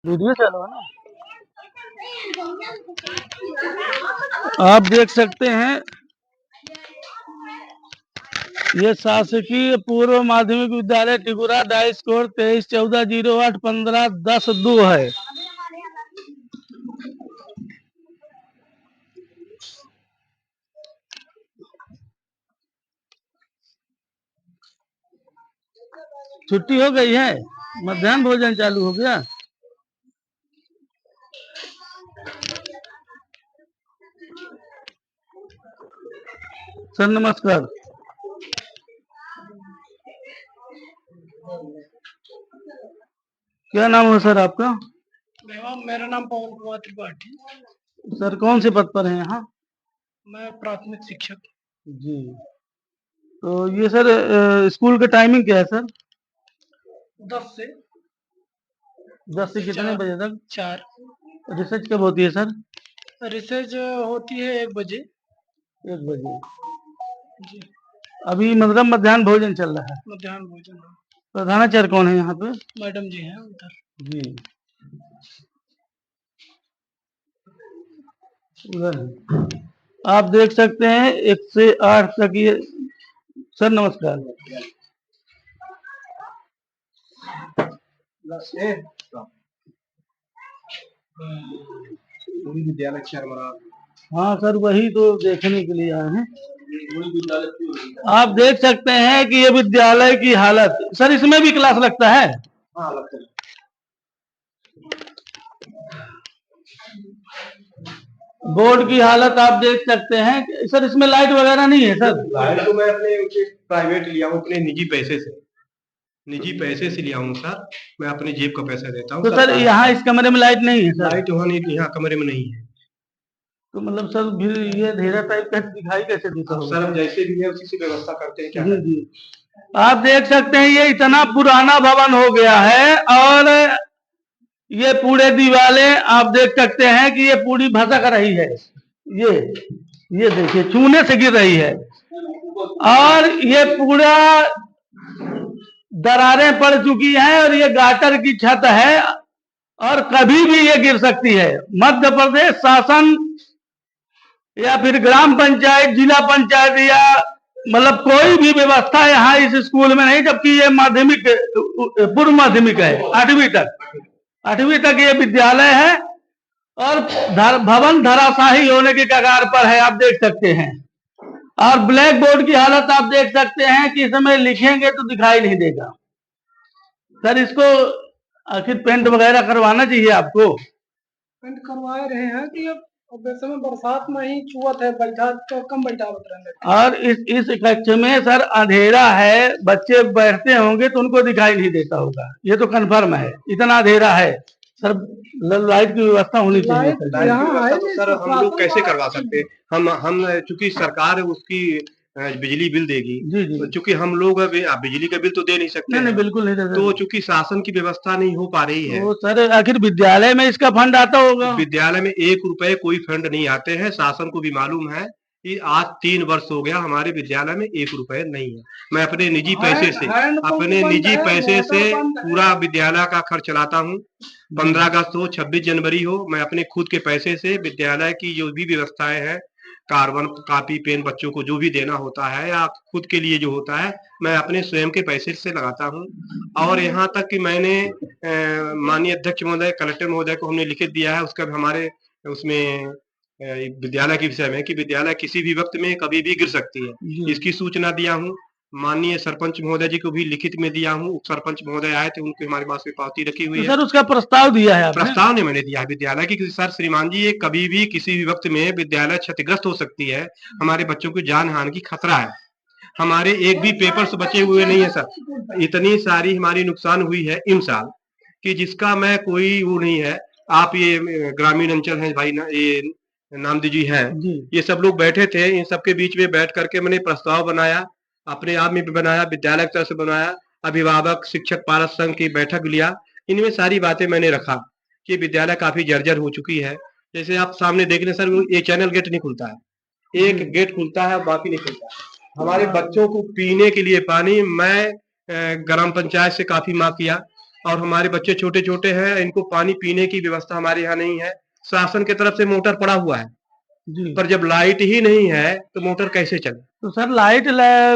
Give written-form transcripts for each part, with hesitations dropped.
Video चालू है ना। आप देख सकते हैं ये शासकीय पूर्व माध्यमिक विद्यालय टिकुरा डाई स्कोर 2314081510 2 है। छुट्टी हो गई है, मध्याह्न भोजन चालू हो गया। सर नमस्कार। क्या नाम है सर आपका? मेरा नाम पवन कुमार त्रिपाठी। सर कौन से पद पर हैं यहाँ? मैं प्राथमिक शिक्षक। जी, तो ये सर स्कूल का टाइमिंग क्या है सर? 10 से 10 से कितने बजे तक? 4। रिसर्च कब होती है सर? रिसर्च होती है 1 बजे। 1 बजे। जी, अभी मतलब मध्याह्न भोजन चल रहा है। मध्याह्न भोजन। प्रधानाचार्य कौन है यहाँ पे? मैडम जी हैं उधर। जी, उधर है। आप देख सकते हैं 1 से 8 तक ये। सर नमस्कार। विद्यालय। हाँ सर, वही तो देखने के लिए आए हैं। आप देख सकते हैं कि ये विद्यालय की हालत। सर इसमें भी क्लास लगता है? हाँ, लगता है। बोर्ड की हालत आप देख सकते हैं। सर इसमें लाइट वगैरह नहीं है सर? लाइट तो मैं अपने प्राइवेट लिया हूँ, अपने निजी पैसे से लिया हूँ सर। मैं अपने जेब का पैसा देता हूँ। तो सर यहाँ इस कमरे में लाइट नहीं है सर? लाइट वहाँ नहीं, यहाँ कमरे में नहीं है। तो मतलब सर फिर ये अंधेरा टाइप का दिखाई कैसे देता होगा? सर जैसे भी है उसी से व्यवस्था करते हैं। क्या जी जी, आप देख सकते हैं ये इतना पुराना भवन हो गया है और ये पूरे दीवारें आप देख सकते हैं कि ये पूरी भसक रही है। ये देखिए चूने से गिर रही है और ये पूरा दरारें पड़ चुकी हैं और ये गाटर की छत है और कभी भी ये गिर सकती है। मध्य प्रदेश शासन या फिर ग्राम पंचायत, जिला पंचायत या मतलब कोई भी व्यवस्था यहाँ इस स्कूल में नहीं, जबकि ये माध्यमिक पूर्व माध्यमिक है। 8वीं तक ये विद्यालय है और भवन धराशाही होने के कगार पर है, आप देख सकते हैं। और ब्लैक बोर्ड की हालत आप देख सकते हैं कि इसमें लिखेंगे तो दिखाई नहीं देगा। सर इसको आखिर पेंट वगैरह करवाना चाहिए आपको। पेंट करवा रहे हैं कि अब समय बरसात में ही चुवत है, बैठा तो कम बैठा होता है। और इस कक्ष में सर अंधेरा है, बच्चे बैठते होंगे तो उनको दिखाई नहीं देता होगा, ये तो कन्फर्म है। इतना अंधेरा है सर, लाइट की व्यवस्था होनी चाहिए। तो सर हम लोग कैसे करवा सकते हैं? हम चूंकि सरकार उसकी बिजली बिल देगी। जी जी, तो चूंकि हम लोग अभी बिजली का बिल तो दे नहीं सकते नहीं हैं। बिल्कुल नहीं दे तो चूंकि शासन की व्यवस्था नहीं हो पा रही है, तो सर आखिर विद्यालय में इसका फंड आता होगा? विद्यालय में 1 रुपए कोई फंड नहीं आते हैं। शासन को भी मालूम है कि आज 3 वर्ष हो गया हमारे विद्यालय में 1 रुपए नहीं है। मैं अपने निजी पैसे से पूरा विद्यालय का खर्च चलाता हूँ। 15 अगस्त हो, 26 जनवरी हो, मैं अपने खुद के पैसे से विद्यालय की जो भी व्यवस्थाएं हैं, कार्बन कॉपी पेन बच्चों को जो भी देना होता है या खुद के लिए जो होता है, मैं अपने स्वयं के पैसे से लगाता हूँ। और यहाँ तक कि मैंने माननीय अध्यक्ष महोदय, कलेक्टर महोदय को हमने लिखित दिया है उसका हमारे उसमें विद्यालय के विषय में कि विद्यालय किसी भी वक्त में कभी भी गिर सकती है, इसकी सूचना दिया हूँ। माननीय सरपंच महोदय जी को भी लिखित में दिया हूँ। उप सरपंच महोदय आए थे, उनके हमारे पास में पावती रखी हुई तो है। सर उसका प्रस्ताव दिया है आपने? प्रस्ताव ने मैंने दिया है विद्यालय की, सर श्रीमान जी ये कभी भी किसी भी वक्त में विद्यालय क्षतिग्रस्त हो सकती है। हमारे बच्चों की जान हानि की खतरा है। हमारे एक भी पेपर्स बचे हुए नहीं है सर। इतनी सारी हमारी नुकसान हुई है इन साल कि जिसका मैं कोई वो नहीं है। आप ये ग्रामीण अंचल है भाई ना, ये नामदी जी हैं, ये सब लोग बैठे थे। इन सबके बीच में बैठ करके मैंने प्रस्ताव बनाया, अपने आप में भी बनाया, विद्यालय की तरफ से बनाया, अभिभावक शिक्षक पालक संघ की बैठक लिया। इनमें सारी बातें मैंने रखा कि विद्यालय काफी जर्जर हो चुकी है। जैसे आप सामने देख रहे सर, ये चैनल गेट नहीं खुलता है, एक गेट खुलता है बाकी नहीं खुलता है। हमारे बच्चों को पीने के लिए पानी मैं ग्राम पंचायत से काफी मांग किया, और हमारे बच्चे छोटे छोटे हैं, इनको पानी पीने की व्यवस्था हमारे यहाँ नहीं है। शासन की तरफ से मोटर पड़ा हुआ है, जी। पर जब लाइट ही नहीं है तो मोटर कैसे चले? तो सर लाइट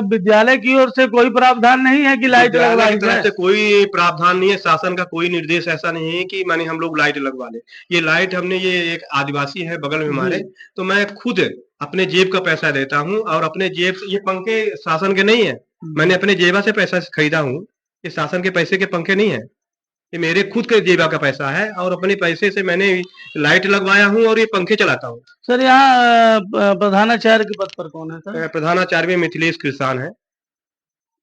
विद्यालय की ओर से कोई प्रावधान नहीं है कि लाइट विद्यालय लगवाई की तरफ जाए? से कोई प्रावधान नहीं है, शासन का कोई निर्देश ऐसा नहीं है कि माने हम लोग लाइट लगवा ले। ये लाइट हमने, ये एक आदिवासी है बगल में हमारे, जी। तो मैं खुद अपने जेब का पैसा देता हूँ और अपने जेब से, ये पंखे शासन के नहीं है, मैंने अपने जेबा से पैसा खरीदा हूँ। ये शासन के पैसे के पंखे नहीं है, ये मेरे खुद के जेबा का पैसा है और अपने पैसे से मैंने लाइट लगवाया हूँ और ये पंखे चलाता हूँ। सर यहाँ प्रधानाचार्य के पद पर कौन है सर? प्रधानाचार्य में मिथिलेश कृषाण है,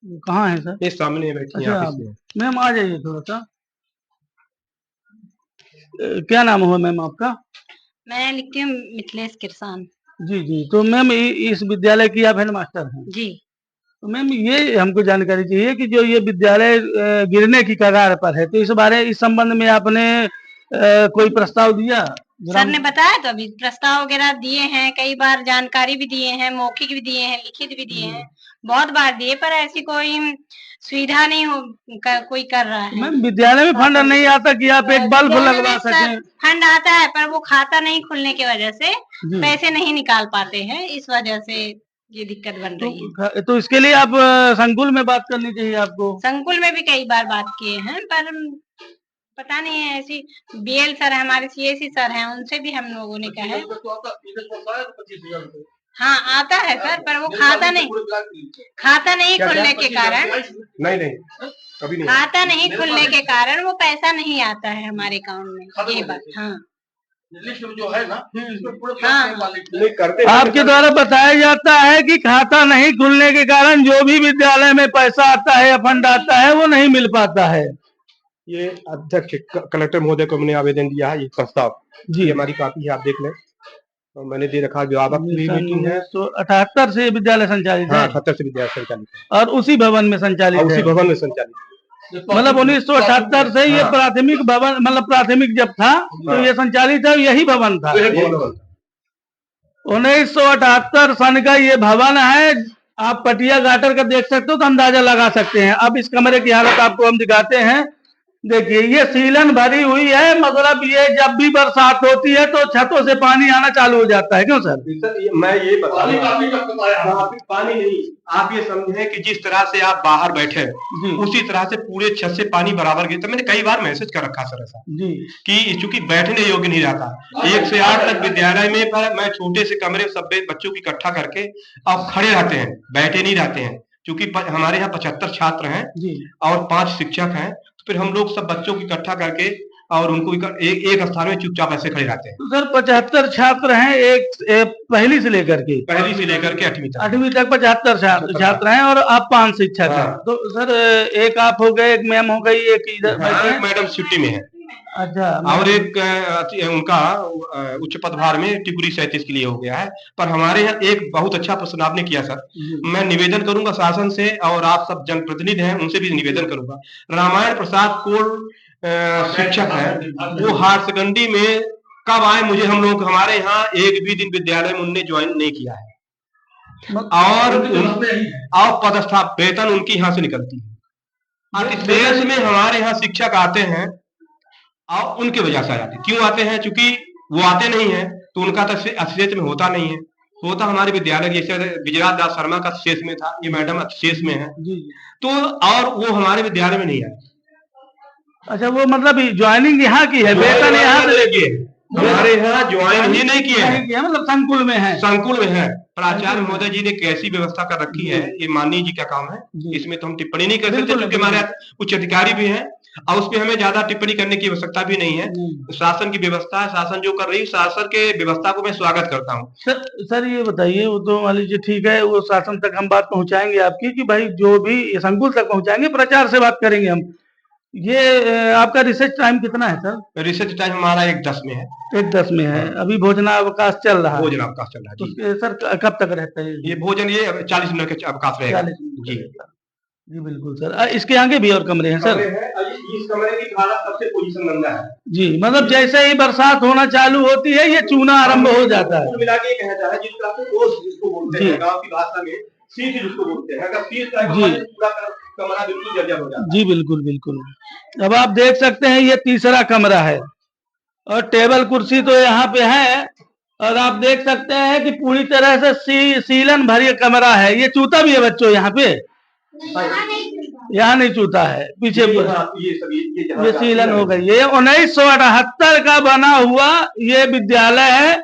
कहाँ है सर? ये सामने बैठी अच्छा ऑफिस में। मैम आ जाइए थोड़ा सा। क्या नाम हुआ मैम आपका? मैं लिखती हूँ मिथिलेश किरसान। जी जी। तो मैम इस विद्यालय की आप हेडमास्टर हैं? जी। तो मैम ये हमको जानकारी चाहिए कि जो ये विद्यालय गिरने की कगार पर है, तो इस संबंध में आपने कोई प्रस्ताव दिया? सर ने बताया तो अभी प्रस्ताव वगैरह दिए हैं, कई बार जानकारी भी दिए हैं, मौखिक भी दिए हैं, लिखित भी दिए हैं, बहुत बार दिए, पर ऐसी कोई सुविधा नहीं कोई कर रहा है। मैम विद्यालय में फंड नहीं आता कि आप एक बल्ब लगवा सकें? फंड आता है पर वो खाता नहीं खुलने की वजह से पैसे नहीं निकाल पाते हैं, इस वजह से ये दिक्कत बन रही है। तो इसके लिए आप संकुल में बात करनी चाहिए आपको। संकुल में भी कई बार बात किए हैं, पर पता नहीं है, ऐसी बीएल सर है हमारे, सीएसी सर हैं, उनसे भी हम लोगों ने कहा है। हाँ आता है सर, पर वो खाता नहीं खुलने के कारण, नहीं कभी नहीं, खाता नहीं खुलने के कारण वो पैसा नहीं आता है हमारे अकाउंट में, ये बात। हाँ जो है ना, हाँ करते आपके द्वारा बताया जाता है कि खाता नहीं खुलने के कारण जो भी विद्यालय में पैसा आता है या फंड आता है वो नहीं मिल पाता है। ये अध्यक्ष कलेक्टर महोदय को हमने आवेदन दिया है, ये प्रस्ताव जी हमारी कॉपी है, आप देख लें, तो मैंने दे रखा जवाब मीटिंग है। तो 78 से विद्यालय संचालित है? 78 से विद्यालय संचालित है और उसी भवन में संचालित है? उसी भवन में संचालित, मतलब 1978 से ये प्राथमिक भवन, मतलब प्राथमिक जब था तो ये संचालित है, यही भवन था। 1978 सन का ये भवन है। आप पटिया गाटर का देख सकते हो तो अंदाजा लगा सकते हैं। अब इस कमरे की हालत आपको हम दिखाते हैं। देखिए ये सीलन भरी हुई है, मतलब ये जब भी बरसात होती है तो छतों से पानी आना चालू हो जाता है। क्यों सर? मैं ये बता पानी नहीं, आप ये समझे कि जिस तरह से आप बाहर बैठे उसी तरह से पूरे छत से पानी बराबर गिरता। मैंने कई बार मैसेज कर रखा सर ऐसा कि चूंकि बैठने योग्य नहीं रहता, 1 से 8 तक विद्यालय में पर मैं छोटे से कमरे सब बच्चों को इकट्ठा करके अब खड़े रहते हैं, बैठे नहीं रहते हैं, क्योंकि हमारे यहाँ 75 छात्र हैं और 5 शिक्षक हैं, तो फिर हम लोग सब बच्चों को इकट्ठा करके और उनको एक स्थान में चुपचाप ऐसे खड़े रहते हैं। तो सर 75 छात्र हैं, एक पहली से लेकर के 8वीं तक 75 छात्र हैं और आप 5 शिक्षक हैं। तो सर एक आप हो गए, एक मैम हो गई, एक इधर मैडम छुट्टी में है। अच्छा। और एक उनका उच्च पदभार में टिकुरी 37 के लिए हो गया है। पर हमारे यहाँ एक बहुत अच्छा प्रश्न आपने किया सर, मैं निवेदन करूंगा शासन से और आप सब जनप्रतिनिधि हैं उनसे भी निवेदन करूंगा। रामायण प्रसाद कोल शिक्षक है, वो हायर सेकेंडरी में कब आए, मुझे हम लोग हमारे यहाँ एक भी दिन विद्यालय में उनने ज्वाइन नहीं किया है और पदस्थाप वेतन उनकी यहाँ से निकलती है। इस देश में हमारे यहाँ शिक्षक आते हैं और उनके वजह से आते, क्यों आते हैं? चूंकि वो आते नहीं है तो उनका तो अशेष में होता नहीं है, होता हमारे विद्यालय जैसे विजय दास शर्मा का शेष में था, ये मैडम शेष में है, तो और वो हमारे विद्यालय में नहीं आए। अच्छा, वो मतलब ज्वाइनिंग यहाँ की है, वेतन यहाँ से लेके हमारे यहाँ ज्वाइन ही नहीं किया है, मतलब संकुल में है। संकुल में है। प्राचार्य महोदय जी ने कैसी व्यवस्था कर रखी है ये माननीय जी का काम है, इसमें तो हम टिप्पणी नहीं कर सकते क्योंकि हमारे उच्च अधिकारी भी हैं और उसमें हमें ज्यादा टिप्पणी करने की आवश्यकता भी नहीं है। शासन की व्यवस्था है, शासन जो कर रही है, शासन के व्यवस्था को मैं स्वागत करता हूँ। सर ये बताइए, वो तो मान लीजिए ठीक है, वो शासन तक हम बात पहुंचाएंगे आपकी कि भाई जो भी संकुल तक पहुंचाएंगे, प्रचार से बात करेंगे हम। ये आपका रिसर्च टाइम कितना है सर? रिसर्च टाइम हमारा 1:10 में है। 1:10 में है। अभी भोजनावकाश चल रहा है? भोजनावकाश चल रहा है तो सर कब तक रहता है ये भोजन? ये 40 मिनट का अवकाश रहेगा। 40 मिनट जी जी बिल्कुल सर। इसके आगे भी और कमरे हैं सर? इस कमरे की हालत सबसे पोजीशन गंदा है जी, मतलब जैसे ही बरसात होना चालू होती है ये चूना आरंभ हो जाता है। मिला के कहना चाहे जिसको बोलते हैं गांव की भाषा में सीध जिसको बोलते हैं, अगर सीध पूरा कमरा बिल्कुल जर्जर हो जाता है। जी बिल्कुल बिल्कुल। अब आप देख सकते हैं ये तीसरा कमरा है और टेबल कुर्सी तो यहाँ पे है और आप देख सकते हैं कि पूरी तरह से सीलन भरी कमरा है। ये चूता भी है बच्चों यहाँ पे? यहाँ नहीं चूता है, पीछे ये सीलन हो गई। ये 1978 का बना हुआ ये विद्यालय है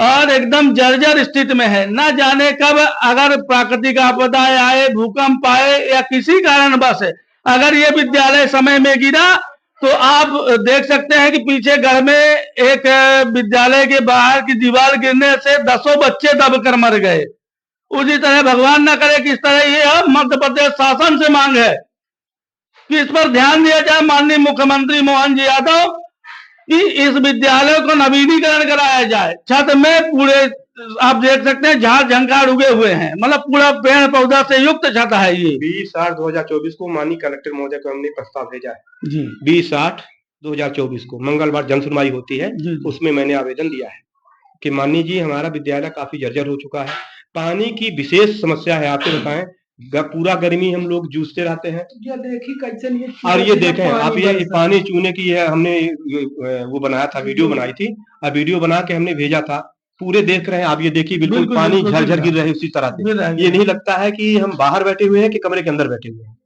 और एकदम जर्जर स्थिति में है। न जाने कब अगर प्राकृतिक आपदा आए, भूकंप आए या किसी कारणवश अगर ये विद्यालय समय में गिरा तो आप देख सकते हैं कि पीछे घर में एक विद्यालय के बाहर की दीवार गिरने से 10 बच्चे दबकर मर गए। उसी तरह भगवान न करे कि इस तरह ये मध्य प्रदेश शासन से मांग है कि इस पर ध्यान दिया जाए, माननीय मुख्यमंत्री मोहन जी यादव, कि इस विद्यालय को नवीनीकरण कराया जाए। छत में पूरे आप देख सकते हैं झाड़ झंकार उगे हुए हैं, मतलब पूरा पेड़ पौधा से युक्त छत है ये। 20/8/2024 को माननीय कलेक्टर महोदय को हमने प्रस्ताव भेजा है जी। 20/8/2024 को मंगलवार जन सुनवाई होती है, उसमें मैंने आवेदन दिया है कि माननीय जी हमारा विद्यालय काफी जर्जर हो चुका है, पानी की विशेष समस्या है। आपसे बताएं पूरा गर्मी हम लोग जूझते रहते हैं। ये देखिए कैसे और ये देखें आप, ये पानी चूने की है, हमने वो बनाया था, वीडियो बनाई थी और वीडियो बना के हमने भेजा था। पूरे देख रहे हैं आप, ये देखिए बिल्कुल पानी झरझर गिर रहे उसी तरह से। ये नहीं लगता है कि हम बाहर बैठे हुए हैं कि कमरे के अंदर बैठे हुए हैं।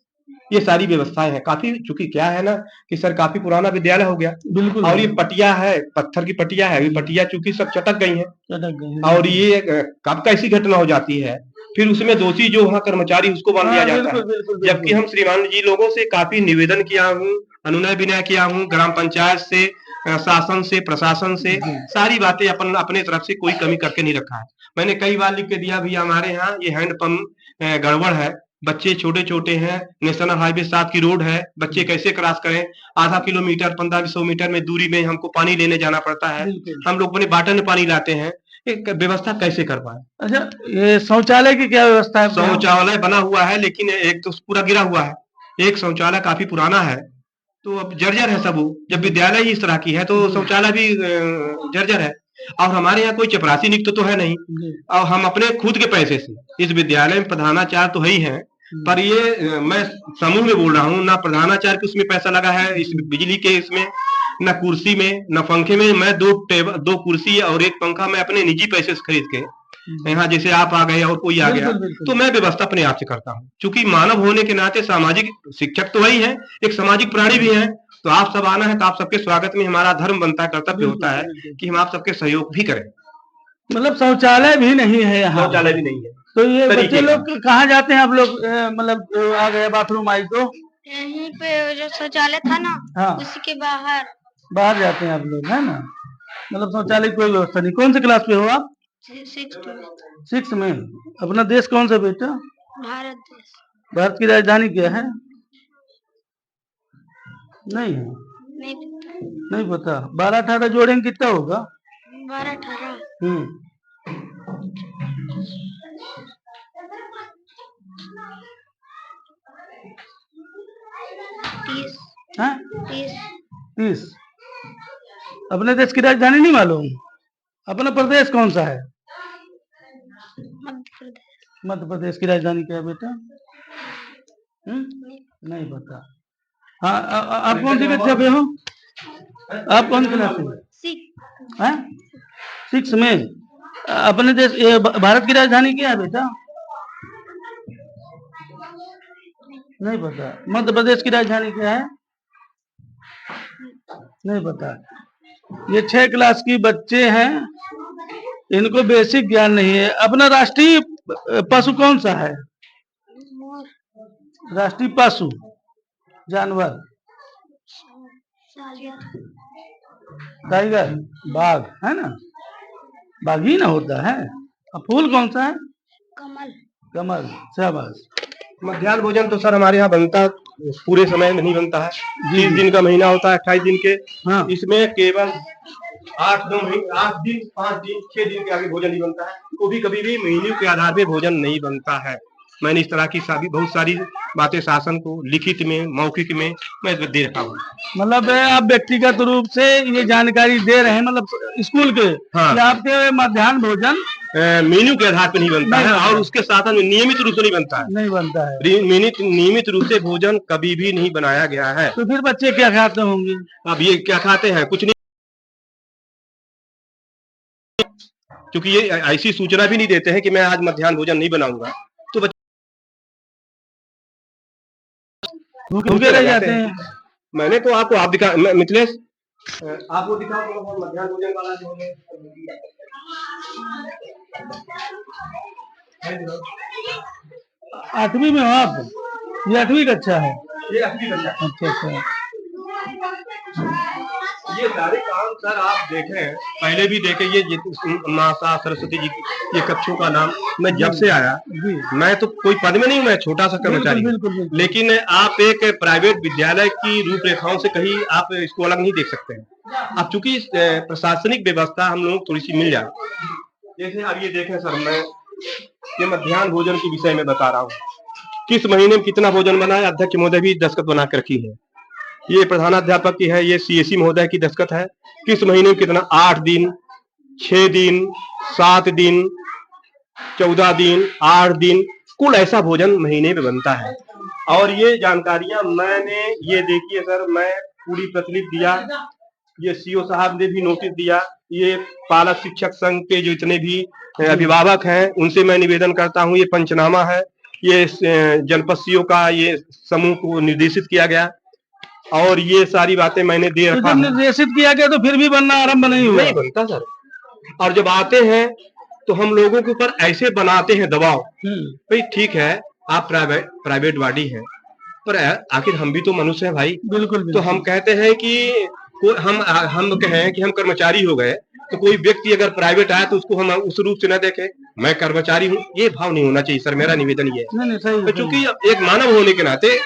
ये सारी व्यवस्थाएं हैं। काफी चूंकि क्या है ना कि सर काफी पुराना विद्यालय हो गया, बिल्कुल। और ये पटिया है, पत्थर की पटिया है, ये पटिया चूंकि सब चटक गई है और ये कब कैसी घटना हो जाती है, फिर उसमें दोषी जो वहाँ कर्मचारी उसको बांध दिया जाता है। जबकि हम श्रीमान जी लोगों से काफी निवेदन किया हूँ, अनुनय विनय किया हूँ, ग्राम पंचायत से, शासन से, प्रशासन से, सारी बातें अपने तरफ से कोई कमी करके नहीं रखा है। मैंने कई बार लिख के दिया भैया हमारे यहाँ ये हैंडपंप गड़बड़ है, बच्चे छोटे छोटे हैं, नेशनल हाईवे 7 की रोड है, बच्चे कैसे क्रॉस करें, आधा किलोमीटर 1500 मीटर में दूरी में हमको पानी लेने जाना पड़ता है, हम लोग अपने बाटन में पानी लाते हैं, एक व्यवस्था कैसे कर पाए। अच्छा, ये शौचालय की क्या व्यवस्था है? शौचालय बना हुआ है लेकिन एक तो पूरा गिरा हुआ है, एक शौचालय काफी पुराना है, तो अब जर्जर है सब। जब विद्यालय ही इस तरह की है तो शौचालय भी जर्जर है। और हमारे यहाँ कोई चपरासी नियुक्त तो है नहीं, और हम अपने खुद के पैसे से इस विद्यालय में प्रधानाचार्य तो है ही है, पर ये मैं समूह में बोल रहा हूँ, ना प्रधानाचार्य के उसमें पैसा लगा है, इस बिजली के इसमें, न कुर्सी में, न पंखे में। मैं 2 कुर्सी और 1 पंखा मैं अपने निजी पैसे से खरीद के, यहाँ जैसे आप आ गए और कोई आ गया तो मैं व्यवस्था अपने आप से करता हूँ। क्योंकि मानव होने के नाते सामाजिक शिक्षक तो वही है, एक सामाजिक प्राणी भी है। तो आप सब आना है तो आप सबके स्वागत में हमारा धर्म बनता है, कर्तव्य होता है कि हम आप सबके सहयोग भी करें। मतलब शौचालय भी नहीं है यहाँ? शौचालय भी नहीं है। तो ये बच्चे लोग कहाँ जाते हैं आप लोग? मतलब आ गए बाथरूम आई तो यहीं पे जो शौचालय था ना, हाँ, उसी के बाहर जाते हैं आप लोग, है ना? मतलब शौचालय कोई व्यवस्था नहीं। कौन से क्लास पे हो आप? 6 में। अपना देश कौन सा बेटा? भारत देश। भारत की राजधानी क्या है? नहीं है, नहीं पता। 12-18 जोड़ेंगे कितना होगा? 12-18 30। अपने देश की राजधानी नहीं मालूम? अपना प्रदेश कौन सा है? मध्य प्रदेश की राजधानी क्या है बेटा? नहीं पता। हाँ, आप कौन सी कक्षा पे हो? आप कौन क्लास में? 6 में। अपने देश भारत की राजधानी क्या है बेटा? नहीं पता। मध्य प्रदेश की राजधानी क्या है? नहीं पता। ये 6 क्लास की बच्चे हैं, इनको बेसिक ज्ञान नहीं है। अपना राष्ट्रीय पशु कौन सा है? राष्ट्रीय पशु जानवर? टाइगर, बाघ है ना? बाघ ही ना होता है। अब फूल कौन सा है? कमल। शाबाश। मध्याह्न भोजन तो सर हमारे यहाँ बनता पूरे समय नहीं बनता है, 30 दिन का महीना होता है, 28 दिन के। हाँ। इसमें केवल 8 दिन, 5 दिन, 6 दिन के आगे भोजन नहीं बनता है। तो भी कभी भी मेन्यू के आधार पे भोजन नहीं बनता है। मैंने इस तरह की बहुत सारी बातें शासन को लिखित में, मौखिक में मैं दे रखा हूँ। मतलब आप व्यक्तिगत रूप से ये जानकारी दे रहे हैं, मतलब स्कूल के हाँ। कि आपके मध्याह्न भोजन मेन्यू के आधार पर नहीं बनता नहीं है बनता। और उसके साथ में नियमित रूप से नहीं बनता है। नहीं बनता है, नियमित रूप से भोजन कभी भी नहीं बनाया गया है। तो फिर बच्चे क्या खाते होंगे? अब ये क्या खाते हैं, कुछ नहीं, क्योंकि ये ऐसी सूचना भी नहीं देते हैं कि मैं आज मध्याह्न भोजन नहीं बनाऊंगा, तो बच्चे भूखे रह जाते हैं। मैंने तो आपको आप दिखा मिथिलेश, आपको दिखाओ तो मध्याह्न भोजन वाला जो है 8वीं में हो आप? ये 8वीं कक्षा है? ये 8वीं कक्षा। अच्छा। ये सारे काम सर आप देखें, पहले भी देखे, ये माता सरस्वती जी ये कक्षों का नाम, मैं जब से आया, मैं तो कोई पद में नहीं हूँ, मैं छोटा सा कर्मचारी हूँ, लेकिन आप एक प्राइवेट विद्यालय की रूपरेखाओं से कहीं आप इसको अलग नहीं देख सकते हैं। अब चूंकि प्रशासनिक व्यवस्था हम लोग थोड़ी सी मिल जाए, जैसे अब ये देखें सर, मैं ये मध्याह्न भोजन के विषय में बता रहा हूँ, किस महीने में कितना भोजन बना है, अध्यक्ष महोदय भी दस्तखत बना कर रखी है, ये प्रधानाध्यापक की है, ये सीएससी महोदय की दस्तखत है, किस महीने में कितना, 8 दिन, 6 दिन, 7 दिन, 14 दिन, 8 दिन, कुल ऐसा भोजन महीने में बनता है। और ये जानकारियां मैंने, ये देखिए सर, मैं पूरी प्रतिलिपि दिया, ये सीओ साहब ने भी नोटिस दिया, ये पालक शिक्षक संघ के जो इतने भी अभिभावक हैं उनसे मैं निवेदन करता हूँ, ये पंचनामा है, ये जनपद सीओ का ये समूह को निर्देशित किया गया और ये सारी बातें मैंने दे रखा। तो निर्देशित किया गया तो फिर भी बनना आरंभ नहीं हुआ? नहीं बनता सर, और जब आते हैं तो हम लोगों के ऊपर ऐसे बनाते हैं दबाव, भाई ठीक है आप प्राइवेट बॉडी है, पर आखिर हम भी तो मनुष्य हैं भाई। बिल्कुल। तो हम कहते हैं कि हम कहें कि हम कर्मचारी हो गए, तो कोई व्यक्ति अगर प्राइवेट आया तो उसको हम उस रूप से न देखें, मैं कर्मचारी हूँ, ये भाव नहीं होना चाहिए सर, मेरा निवेदन ये है। तो चूंकि एक मानव होने के नाते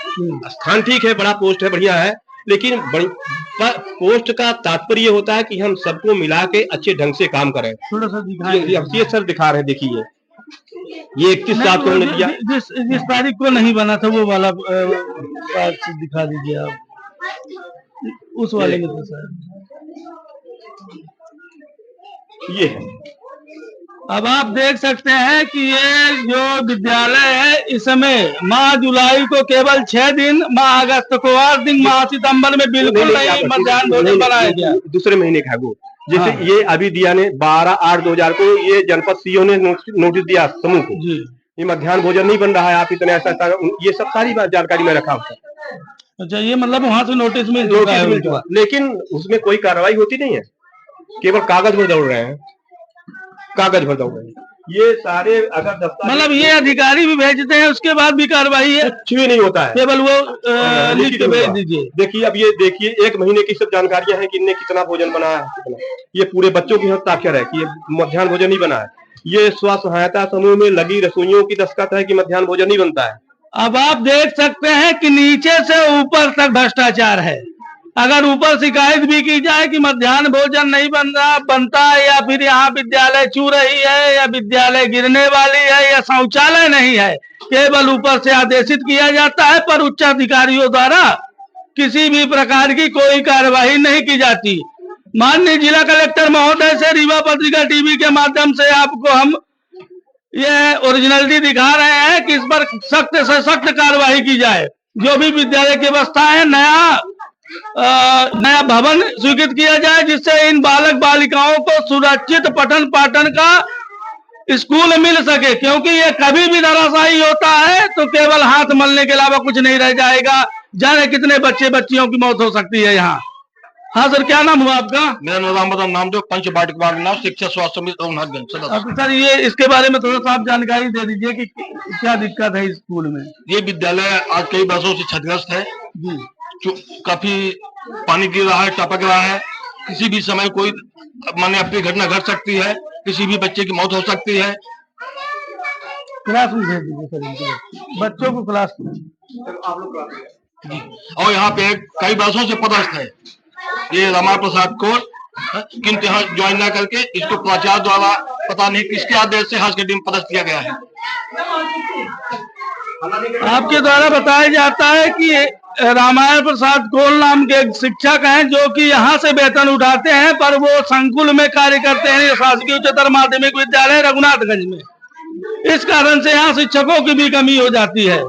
स्थान ठीक है, बड़ा पोस्ट है, बढ़िया है, लेकिन पोस्ट का तात्पर्य होता है कि हम सबको मिला के अच्छे ढंग से काम करें। थोड़ा सा ये सर दिखा रहे हैं, देखिए ये 31/7 को हमने दिया, जिस तारीख को नहीं बना था वो वाला दिखा दीजिए आप, उस वाले में तो सर ये। अब आप देख सकते हैं कि ये जो विद्यालय है इसमें माह जुलाई को केवल 6 दिन, माह अगस्त को 8 दिन, माह सितंबर में बिल्कुल नहीं मध्याह्न भोजन बनाया गया। दूसरे महीने का वो जैसे ये अभी दिया ने 12/8/2000 को ये जनपद सीओ ने नोटिस दिया समूह को, ये मध्याह्न भोजन नहीं बन रहा है, आप इतने ऐसा, ये सब सारी बात जानकारी में रखा हूँ। अच्छा, ये मतलब वहां से नोटिस मिल चुका, लेकिन उसमें कोई कार्रवाई होती नहीं है, केवल कागज भर दौड़ रहे हैं, कागज भर दौड़ रहे हैं। ये सारे अगर मतलब ये अधिकारी भी भेजते हैं उसके बाद भी कार्रवाई है, कुछ भी नहीं होता है, केवल वो लिख के भेज दीजिए। देखिए अब ये देखिए 1 महीने की सब जानकारियां हैं कि इनने कितना भोजन बनाया है, कितना, ये पूरे बच्चों की हस्ताक्षर है कि ये मध्याह्न भोजन नहीं बना है, ये स्व सहायता समूह में लगी रसोइयों की दस्तखत है कि मध्याह्न भोजन नहीं बनता है। अब आप देख सकते हैं कि नीचे से ऊपर तक भ्रष्टाचार है। अगर ऊपर शिकायत भी की जाए कि मध्याह्न भोजन नहीं बनता है, या फिर यहाँ विद्यालय चू रही है, या विद्यालय गिरने वाली है, या शौचालय नहीं है, केवल ऊपर से आदेशित किया जाता है, पर उच्च अधिकारियों द्वारा किसी भी प्रकार की कोई कार्यवाही नहीं की जाती। माननीय जिला कलेक्टर महोदय से रीवा पत्रिका टीवी के माध्यम से आपको हम ये ओरिजिनलिटी दिखा रहे हैं कि इस पर सख्त से सख्त कार्रवाई की जाए। जो भी विद्यालय की व्यवस्था है, नया भवन स्वीकृत किया जाए, जिससे इन बालक बालिकाओं को सुरक्षित पठन पाठन का स्कूल मिल सके, क्योंकि ये कभी भी धराशायी होता है तो केवल हाथ मलने के अलावा कुछ नहीं रह जाएगा। जाने कितने बच्चे बच्चियों की मौत हो सकती है यहाँ। हाँ सर, क्या नाम हुआ आपका? मेरा नाम जो पंच वार्ड नाम शिक्षा स्वास्थ्य समिति सर, ये इसके बारे में थोड़ा सा आप जानकारी दे दीजिए कि क्या दिक्कत है स्कूल में। ये विद्यालय आज कई वर्षों से क्षतिग्रस्त है जी, काफी पानी गिर रहा है, टपक रहा है, किसी भी समय कोई माने अपनी घटना घट सकती है, किसी भी बच्चे की मौत हो सकती है। क्लास में भेज दीजिए सर, बच्चों को क्लास में। आप लोग और यहाँ पे कई वर्षों से पदस्थ है ये रमा प्रसाद कौर, किंतु यहाँ ज्वाइन न करके इसको प्राचार्य द्वारा पता नहीं किसके आदेश से हाउस के टीम पदस्थ किया गया है। आपके द्वारा बताया जाता है कि रामायण प्रसाद कोल नाम के एक शिक्षक हैं जो कि यहाँ से वेतन उठाते हैं, पर वो संकुल में कार्य करते हैं शासकीय उच्चतर माध्यमिक विद्यालय रघुनाथगंज में। इस कारण से यहाँ शिक्षकों की भी कमी हो जाती है।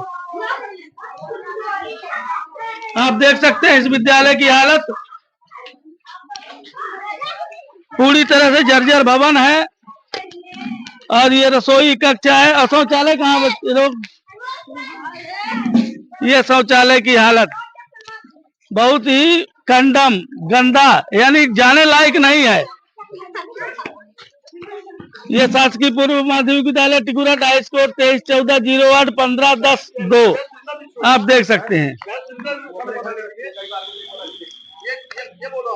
आप देख सकते हैं इस विद्यालय की हालत पूरी तरह से जर्जर भवन है। और ये रसोई कक्षा है और शौचालय कहाँ बच्चे लोग, ये शौचालय की हालत बहुत ही कंडम गंदा, यानी जाने लायक नहीं है। ये शासकीय पूर्व माध्यमिक विद्यालय टिकुरा डाइस कोड 23/14/08/15/10/2 आप देख सकते हैं।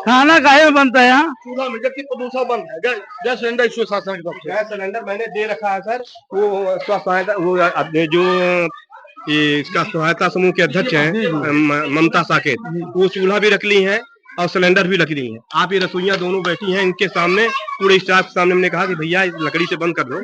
खाना काहे में बनता है यहाँ? चूल्हा में, जबकि प्रदूषण बंद है। गैस सिलेंडर इसको शासन की तरफ से गैस सिलेंडर मैंने दे रखा है सर। वो सहायता वो जो ये इसका सहायता समूह के अध्यक्ष हैं ममता साकेत, वो चूल्हा भी रख ली है और सिलेंडर भी रख ली है। आप ये रसोइयां दोनों बैठी हैं, इनके सामने पूरे स्टाफ के सामने हमने कहा कि भैया इस लकड़ी से बंद कर दो।